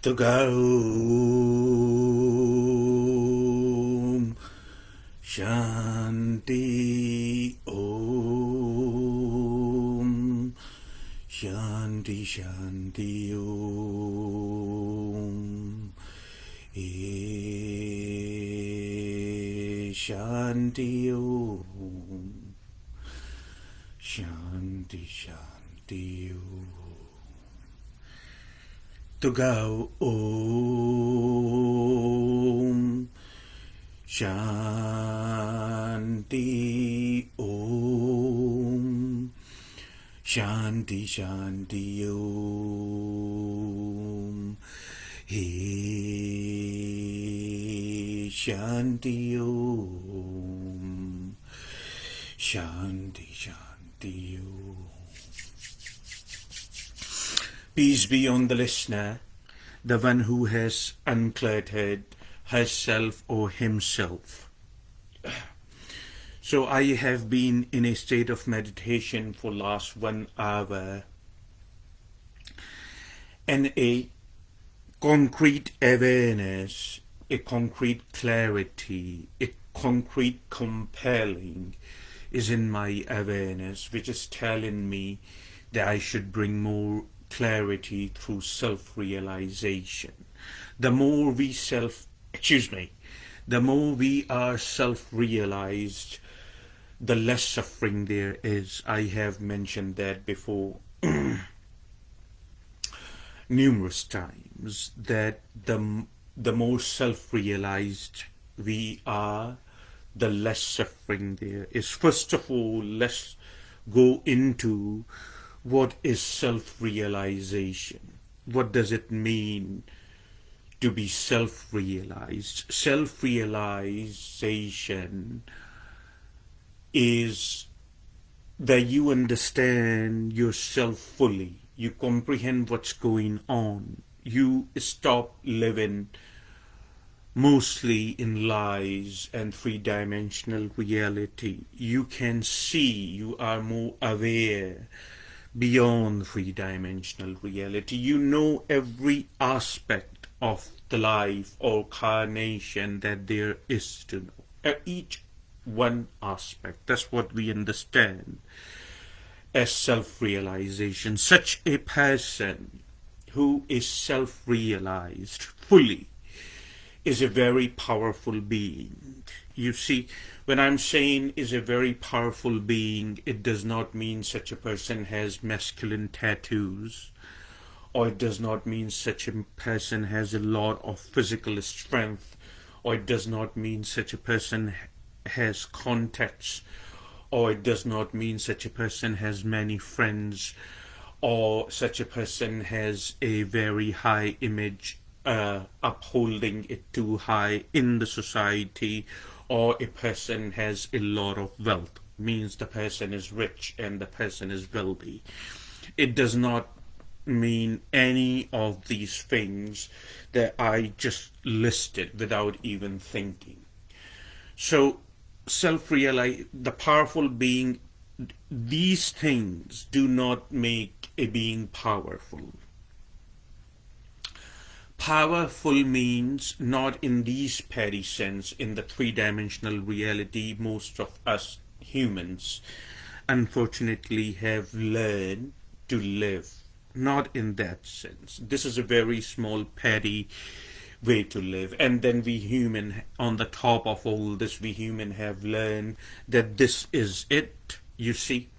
Om Shanti Om Shanti Shanti Om Shanti Om Shanti Shanti Om To go Om Shanti Om Shanti Shanti Om Shanti Om Shanti Shanti Om. Peace be on the listener, the one who has uncluttered herself or himself. So I have been in a state of meditation for last 1 hour, and a concrete awareness, a concrete clarity, a concrete compelling is in my awareness, which is telling me that I should bring more clarity through self-realization. The more we the more we are self-realized, the less suffering there is. I have mentioned that before numerous times, that the more self-realized we are, the less suffering there is. First of all, let's go into what is self-realization. What does it mean to be self-realized? Self-realization is that you understand yourself fully, you comprehend what's going on, you stop living mostly in lies and three-dimensional reality. You can see, you are more aware beyond three-dimensional reality. You know every aspect of the life or carnation that there is to know. Each one aspect. That's what we understand as self-realization. Such a person who is self-realized fully is a very powerful being. You see, when I'm saying is a very powerful being, it does not mean such a person has masculine tattoos, or it does not mean such a person has a lot of physical strength, or it does not mean such a person has contacts, or it does not mean such a person has many friends, or such a person has a very high image, upholding it too high in the society, or a person has a lot of wealth, means the person is rich and the person is wealthy. It does not mean any of these things that I just listed without even thinking. So self-realize, the powerful being, these things do not make a being powerful. Powerful means not in these petty sense, in the three-dimensional reality most of us humans unfortunately have learned to live. Not in that sense. This is a very small petty way to live. And then we human, on the top of all this, we human have learned that this is it. You see,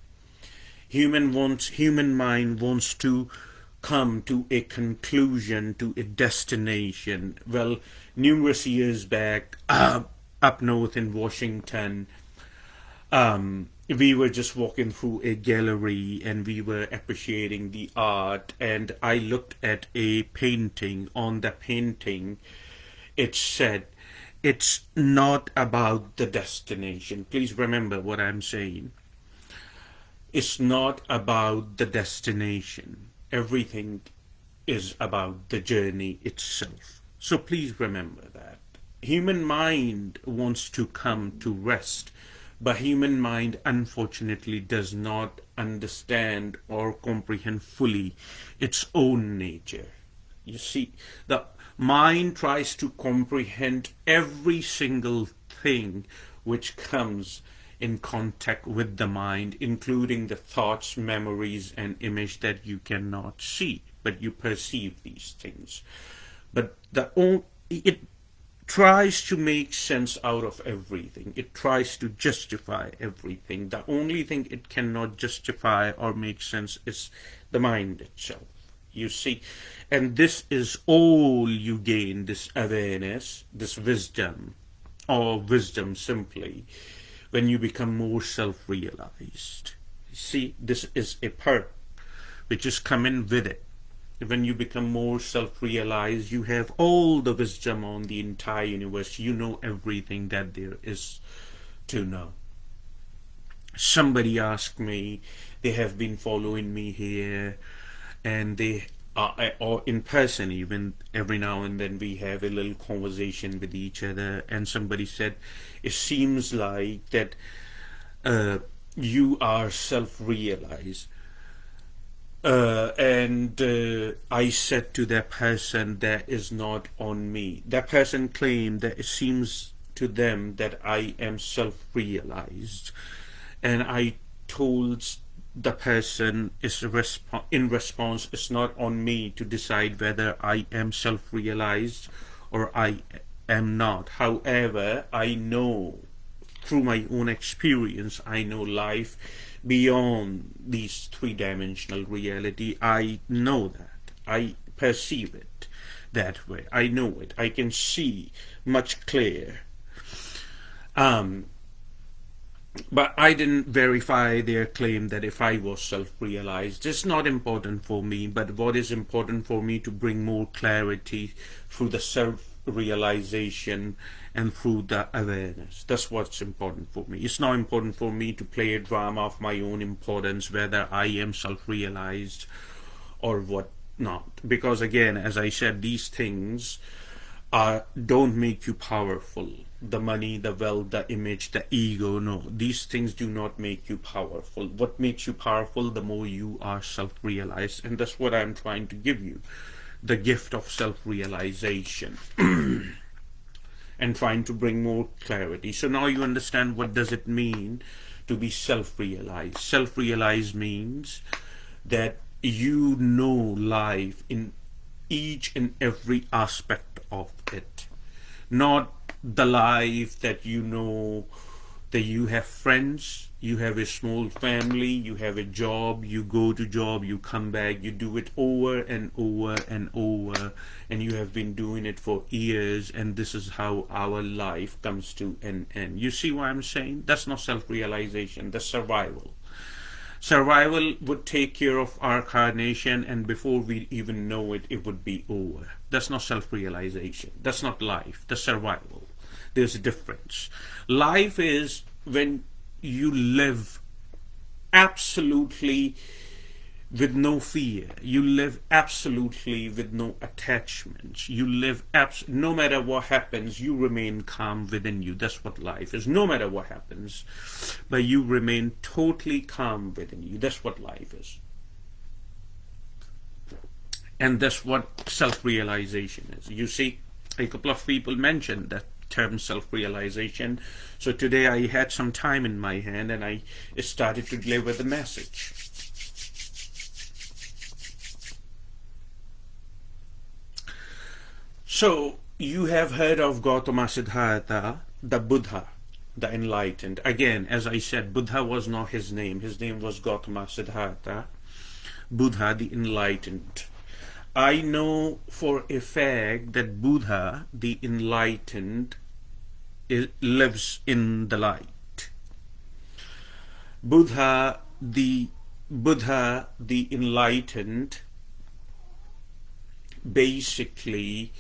human mind wants to come to a conclusion, to a destination. Well, numerous years back, up north in Washington, we were just walking through a gallery and we were appreciating the art, and I looked at a painting. On the painting, it said, it's not about the destination. Please remember what I'm saying. It's not about the destination. Everything is about the journey itself. So please remember that. Human mind wants to come to rest, but human mind unfortunately does not understand or comprehend fully its own nature. You see, the mind tries to comprehend every single thing which comes in contact with the mind, including the thoughts, memories, and image that you cannot see, but you perceive these things. But it tries to make sense out of everything. It tries to justify everything. The only thing it cannot justify or make sense is the mind itself. You see, and this is all you gain, this awareness, this wisdom, or wisdom simply, when you become more self-realized. See, this is a part which is coming with it. When you become more self-realized, you have all the wisdom on the entire universe. You know everything that there is to know. Somebody asked me, they have been following me here, and they are, or in person even, every now and then we have a little conversation with each other, and somebody said, it seems like that you are self-realized. And I said to that person, that is not on me. That person claimed that it seems to them that I am self-realized, and I told the person is in response, it's not on me to decide whether I am self-realized or I am not. However, I know through my own experience, I know life beyond these three-dimensional reality. I know that. I perceive it that way. I know it. I can see much clearer. But I didn't verify their claim that if I was self-realized. It's not important for me, but what is important for me to bring more clarity through the self-realization and through the awareness. That's what's important for me. It's not important for me to play a drama of my own importance, whether I am self-realized or what not. Because again, as I said, these things don't make you powerful. The money, the wealth, the image, the ego, no. These things do not make you powerful. What makes you powerful, the more you are self-realized. And that's what I'm trying to give you. The gift of self-realization. And trying to bring more clarity. So now you understand what does it mean to be self-realized. Self-realized means that you know life in each and every aspect of it. Not the life that you know that you have friends, you have a small family, you have a job, you go to job, you come back, you do it over and over and over, and you have been doing it for years, and this is how our life comes to an end. You see what I'm saying? That's not self-realization, that's survival. Survival would take care of our carnation, and before we even know it, it would be over. That's not self-realization. That's not life. That's survival. There's a difference. Life is when you live absolutely with no fear. You live absolutely with no attachments. You live no matter what happens, you remain calm within you. That's what life is. No matter what happens, but you remain totally calm within you. That's what life is. And that's what self-realization is. You see, a couple of people mentioned that term self-realization. So today I had some time in my hand and I started to deliver the message. So you have heard of Gautama Siddhartha, the Buddha, the enlightened. Again, as I said, Buddha was not his name. His name was Gautama Siddhartha, Buddha, the enlightened. I know for a fact that Buddha, the enlightened, lives in the light. Buddha, the enlightened, basically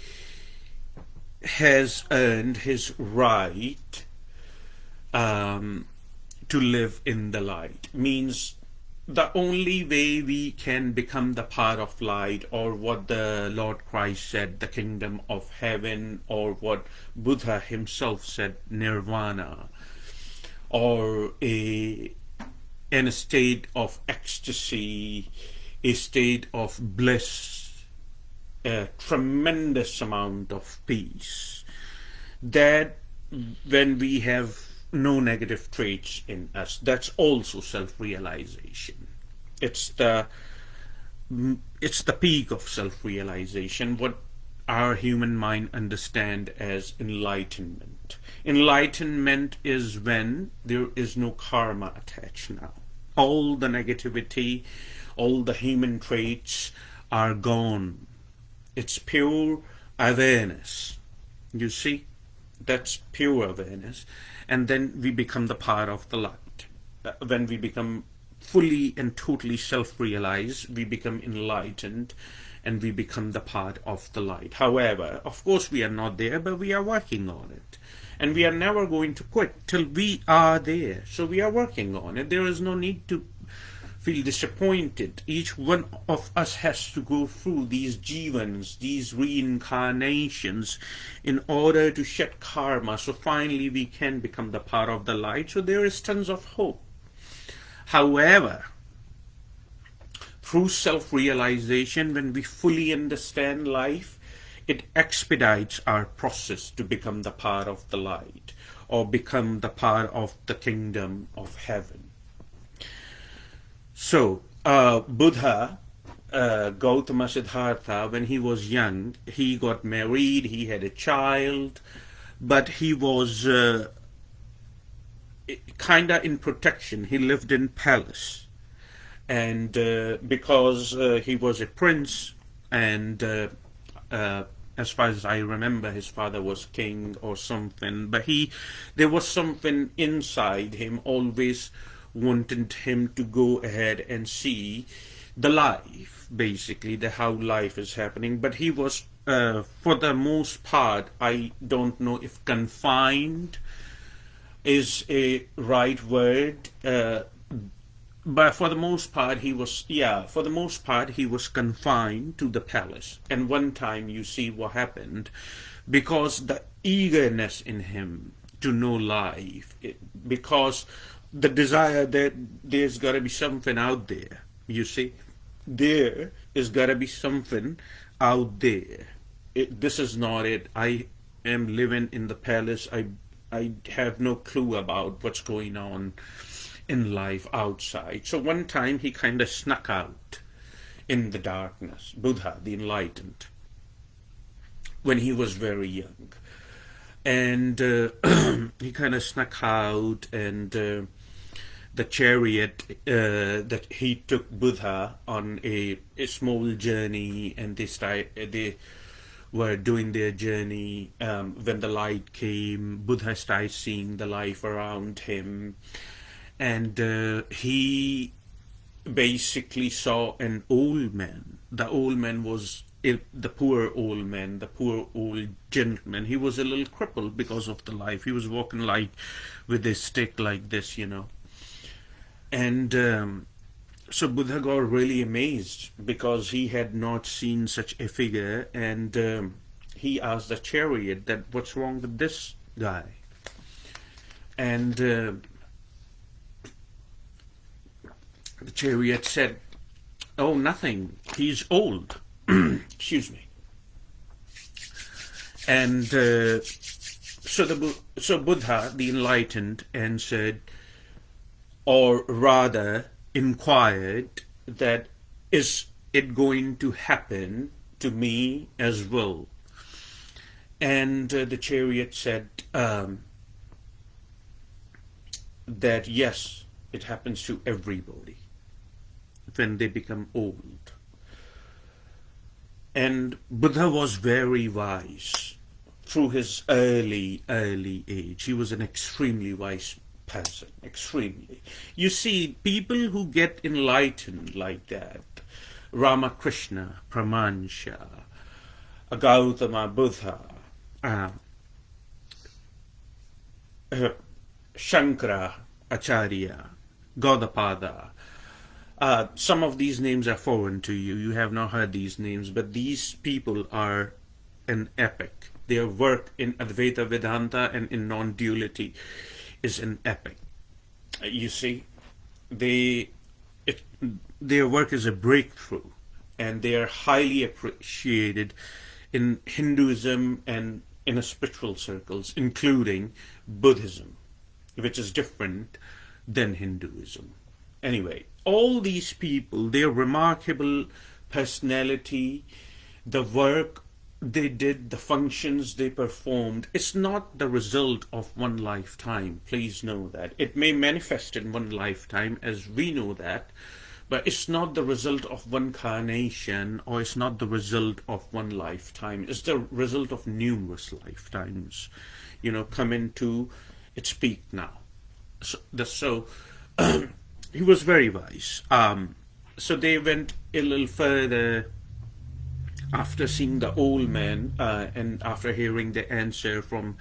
has earned his right to live in the light. Means the only way we can become the part of light, or what the Lord Christ said, the kingdom of heaven, or what Buddha himself said, nirvana, or in a state of ecstasy, a state of bliss, a tremendous amount of peace, that when we have no negative traits in us, that's also self-realization. It's the it's the peak of self-realization, what our human mind understand as enlightenment. Enlightenment is when there is no karma attached now. All the negativity, all the human traits are gone. It's pure awareness. You see? That's pure awareness. And then we become the part of the light. When we become fully and totally self-realized, we become enlightened, and we become the part of the light. However, of course we are not there, but we are working on it. And we are never going to quit till we are there. So we are working on it. There is no need to feel disappointed. Each one of us has to go through these jivans, these reincarnations, in order to shed karma. So finally we can become the part of the light. So there is tons of hope. However, through self-realization, when we fully understand life, it expedites our process to become the part of the light, or become the part of the kingdom of heaven. So, Buddha, Gautama Siddhartha, when he was young, he got married, he had a child, but he was kinda in protection. He lived in palace. And because he was a prince, and as far as I remember, his father was king or something, but there was something inside him always wanted him to go ahead and see the life, basically, how life is happening. But he was, for the most part, I don't know if confined is a right word, but for the most part he was confined to the palace. And one time, you see what happened, because the eagerness in him to know life, because the desire that there's got to be something out there, you see, there is got to be something out there. This is not it. I am living in the palace. I have no clue about what's going on in life outside. So one time he kind of snuck out in the darkness, Buddha, the enlightened, when he was very young. And he kind of snuck out, and the chariot that he took Buddha on a small journey, and they were doing their journey. When the light came, Buddha started seeing the life around him, and he basically saw an old man. The old man was the poor old man, the poor old gentleman. He was a little crippled because of the life. He was walking like with a stick like this, you know. And so Buddha got really amazed, because he had not seen such a figure, and he asked the chariot that what's wrong with this guy. And the chariot said, "Oh, nothing. He's old." Excuse me. And so Buddha, the enlightened, answered, or rather inquired, that is it going to happen to me as well? And the chariot said that yes, it happens to everybody when they become old. And Buddha was very wise through his early age. He was an extremely wise person, extremely. You see, people who get enlightened like that, Ramakrishna, Paramahansa, Gautama Buddha, Shankara Acharya, Gaudapada. Some of these names are foreign to you. You have not heard these names, but these people are an epic. Their work in Advaita Vedanta and in non-duality is an epic. You see, their work is a breakthrough and they are highly appreciated in Hinduism and in spiritual circles, including Buddhism, which is different than Hinduism. Anyway, all these people, their remarkable personality, the work they did, the functions they performed, it's not the result of one lifetime. Please know that. It may manifest in one lifetime, as we know that, but it's not the result of one carnation, or it's not the result of one lifetime. It's the result of numerous lifetimes, coming to its peak now. So he was very wise. So they went a little further after seeing the old man, and after hearing the answer from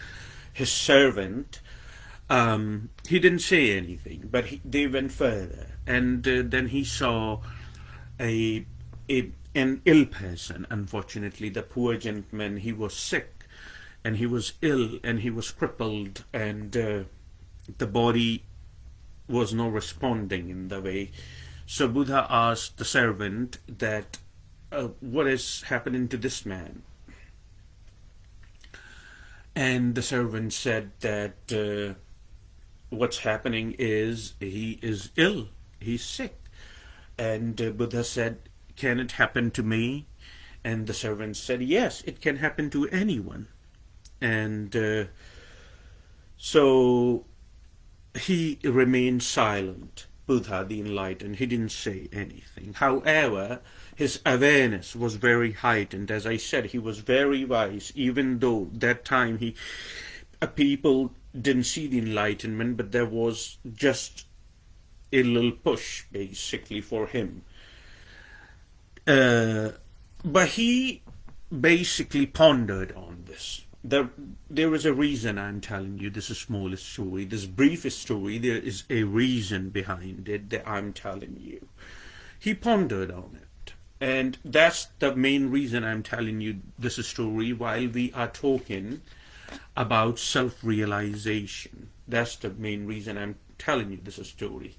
his servant. He didn't say anything, but they went further, and then he saw an ill person. Unfortunately, the poor gentleman, he was sick, and he was ill, and he was crippled, and the body was not responding in the way. So Buddha asked the servant that, what is happening to this man? And the servant said that what's happening is he is ill, he's sick. And Buddha said, can it happen to me? And the servant said, yes, it can happen to anyone. And so he remained silent. Buddha, the enlightened, he didn't say anything. However, his awareness was very heightened. As I said, he was very wise, even though that time people didn't see the enlightenment, but there was just a little push, basically, for him. But he basically pondered on this. There is a reason I'm telling you this small story, this brief story. There is a reason behind it that I'm telling you. He pondered on it, and that's the main reason I'm telling you this story while we are talking about self-realization. That's the main reason I'm telling you this story.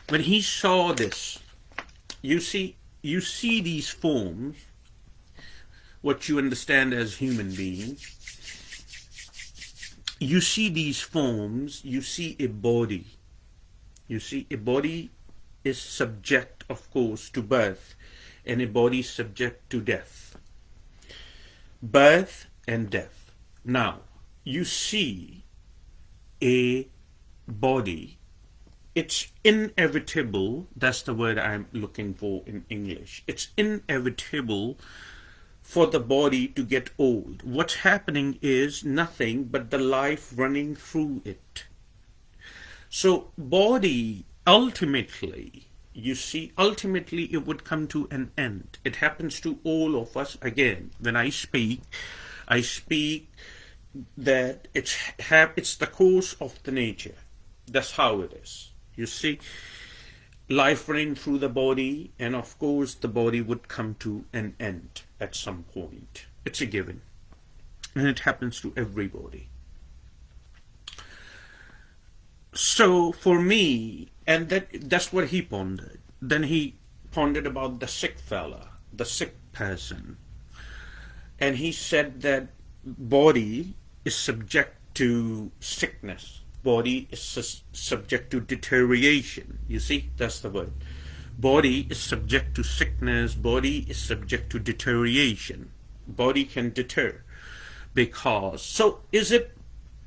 When he saw this, you see these forms, what you understand as human beings. You see these forms, you see a body. You see a body is subject, of course, to birth, and a body is subject to death. Birth and death. Now, you see a body. It's inevitable. That's the word I'm looking for in English. It's inevitable for the body to get old. What's happening is nothing but the life running through it. So body, ultimately, you see, ultimately it would come to an end. It happens to all of us. Again, when I speak that it's the course of the nature. That's how it is. You see, life running through the body, and of course the body would come to an end at some point. It's a given. And it happens to everybody. So for me, and that's what he pondered. Then he pondered about the sick fella, the sick person. And he said that body is subject to sickness. Body is subject to deterioration. You see, that's the word. Body is subject to sickness. Body is subject to deterioration. Body can deter. Because, so is it,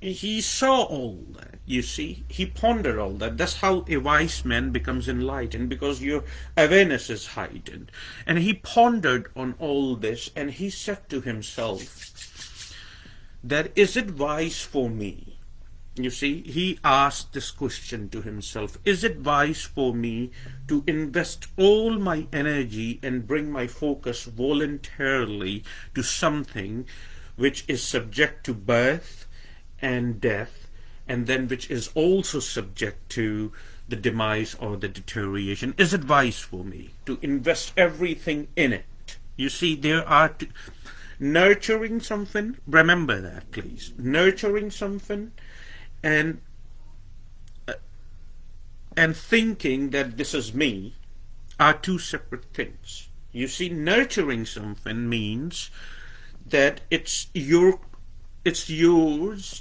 he saw all that, you see. He pondered all that. That's how a wise man becomes enlightened, because your awareness is heightened. And he pondered on all this, and he said to himself, that is it wise for me? You see, he asked this question to himself. Is it wise for me to invest all my energy and bring my focus voluntarily to something which is subject to birth and death, and then which is also subject to the demise or the deterioration? Is it wise for me to invest everything in it? You see, there are nurturing something. Remember that, please. Nurturing something and thinking that this is me, are two separate things. You see, nurturing something means that it's yours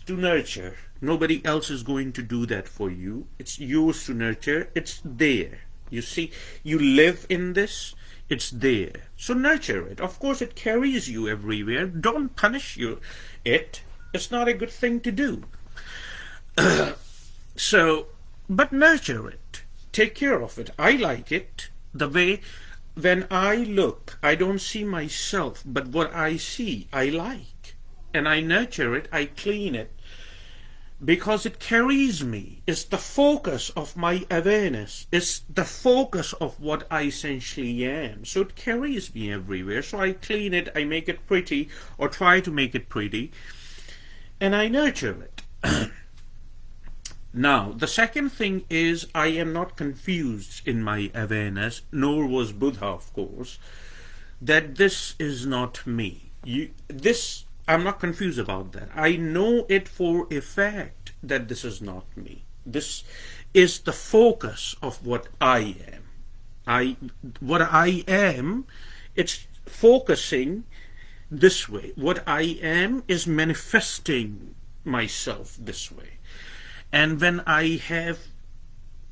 to nurture. Nobody else is going to do that for you. It's yours to nurture. It's there. You see, you live in this. It's there. So nurture it. Of course, it carries you everywhere. Don't punish it. It's not a good thing to do. But nurture it. Take care of it. I like it. The way when I look, I don't see myself, but what I see, I like. And I nurture it. I clean it. Because it carries me. It's the focus of my awareness. It's the focus of what I essentially am. So it carries me everywhere. So I clean it, I make it pretty, or try to make it pretty, and I nurture it. Now, the second thing is I am not confused in my awareness, nor was Buddha, of course, that this is not me. I'm not confused about that. I know it for a fact that this is not me. This is the focus of what I am. What I am, it's focusing this way. What I am is manifesting myself this way. And when I have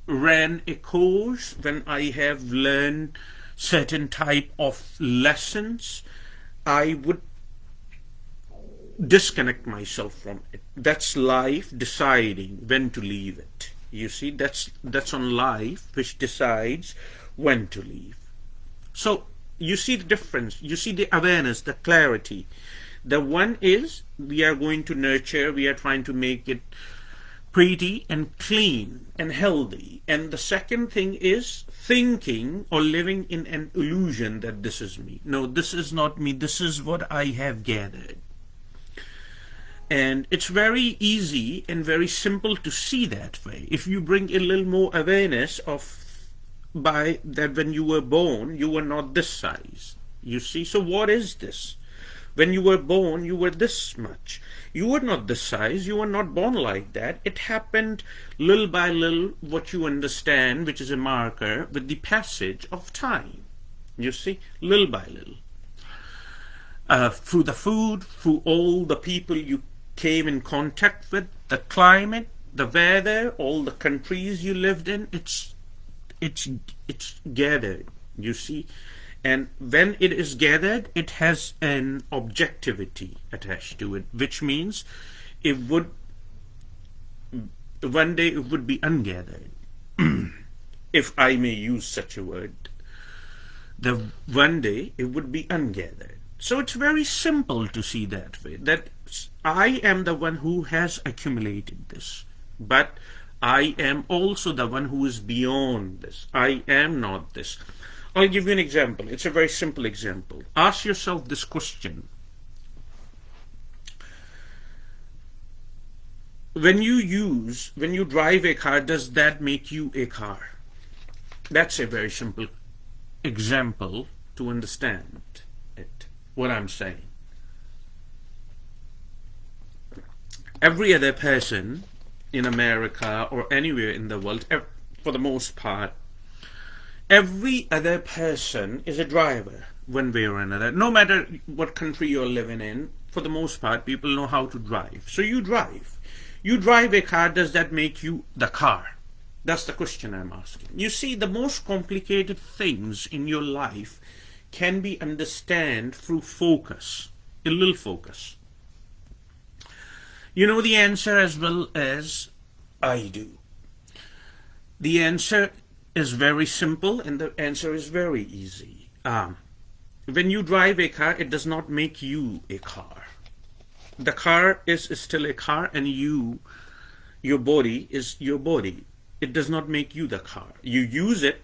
ran a course, when I have learned certain type of lessons, I would disconnect myself from it. That's life deciding when to leave it. You see, that's on life which decides when to leave. So you see the difference. You see the awareness, the clarity. The one is we are going to nurture, we are trying to make it pretty and clean and healthy. And the second thing is thinking or living in an illusion that this is me. No, this is not me. This is what I have gathered. And it's very easy and very simple to see that way. If you bring a little more awareness of by that when you were born, you were not this size. You see, so what is this? When you were born, you were this much. You were not this size. You were not born like that. It happened little by little, what you understand, which is a marker, with the passage of time. You see, little by little. Through the food, through all the people you came in contact with, the climate, the weather, all the countries you lived in, it's gathered, you see. And when it is gathered, it has an objectivity attached to it, which means it would one day it would be ungathered, if I may use such a word. The one day it would be ungathered. So it's very simple to see that way, that I am the one who has accumulated this, but I am also the one who is beyond this. I am not this. I'll give you an example. It's a very simple example. Ask yourself this question. When you drive a car, does that make you a car? That's a very simple example to understand it, what I'm saying. Every other person in America or anywhere in the world, for the most part, every other person is a driver one way or another. No matter what country you're living in, for the most part, people know how to drive. So you drive. You drive a car, does that make you the car? That's the question I'm asking. You see, the most complicated things in your life can be understood through focus, a little focus. You know the answer as well as I do. The answer is very simple and the answer is very easy. When you drive a car, it does not make you a car. The car is still a car, and your body is your body. It does not make you the car. You use it,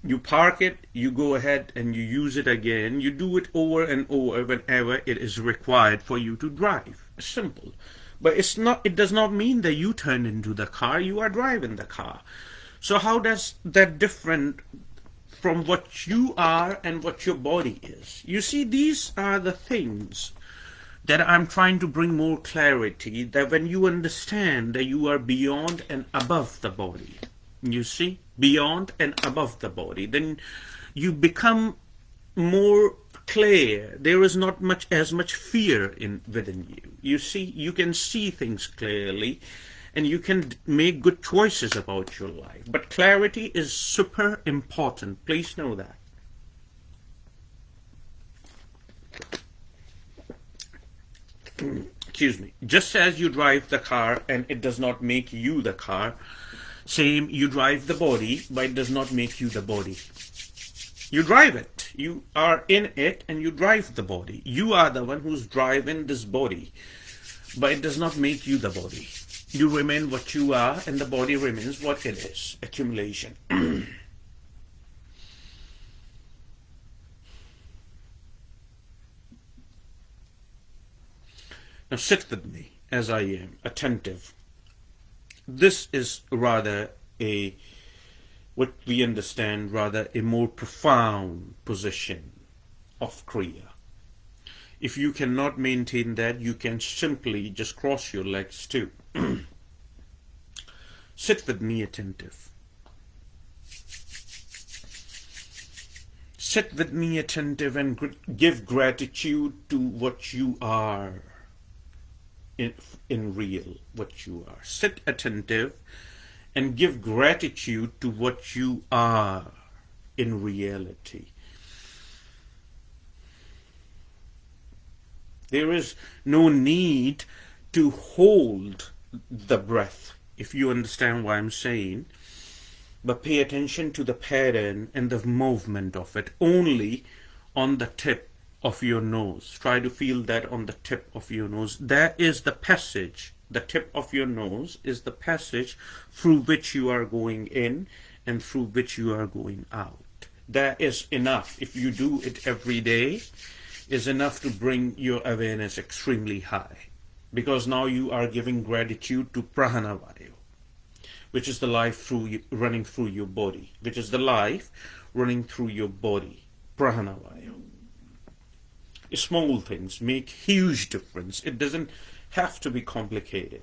you park it, you go ahead and you use it again. You do it over and over whenever it is required for you to drive. It's simple. But it does not mean that you turn into the car, you are driving the car. So how does that different from what you are and what your body is? You see, these are the things that I'm trying to bring more clarity, that when you understand that you are beyond and above the body, you see, beyond and above the body, then you become more clear. There is not as much fear within you. You can see things clearly, and you can make good choices about your life. But clarity is super important. Please know that. Excuse me. Just as you drive the car and it does not make you the car, same, you drive the body, but it does not make you the body. You drive it. You are in it and you drive the body. You are the one who's driving this body, but it does not make you the body. You remain what you are and the body remains what it is. Accumulation. Now sit with me as I am, attentive. This is rather what we understand, rather a more profound position of Kriya. If you cannot maintain that, you can simply just cross your legs too. Sit with me attentive. Sit with me attentive and give gratitude to what you are in real, what you are. Sit attentive and give gratitude to what you are in reality. There is no need to hold the breath, if you understand what I'm saying, but pay attention to the pattern and the movement of it only on the tip of your nose. Try to feel that on the tip of your nose. That is the passage. The tip of your nose is the passage through which you are going in and through which you are going out. That is enough. If you do it every day, is enough to bring your awareness extremely high. Because now you are giving gratitude to Prahanavayu, which is the life running through your body. Which is the life running through your body. Prahanavayu. Small things make huge difference. It doesn't have to be complicated.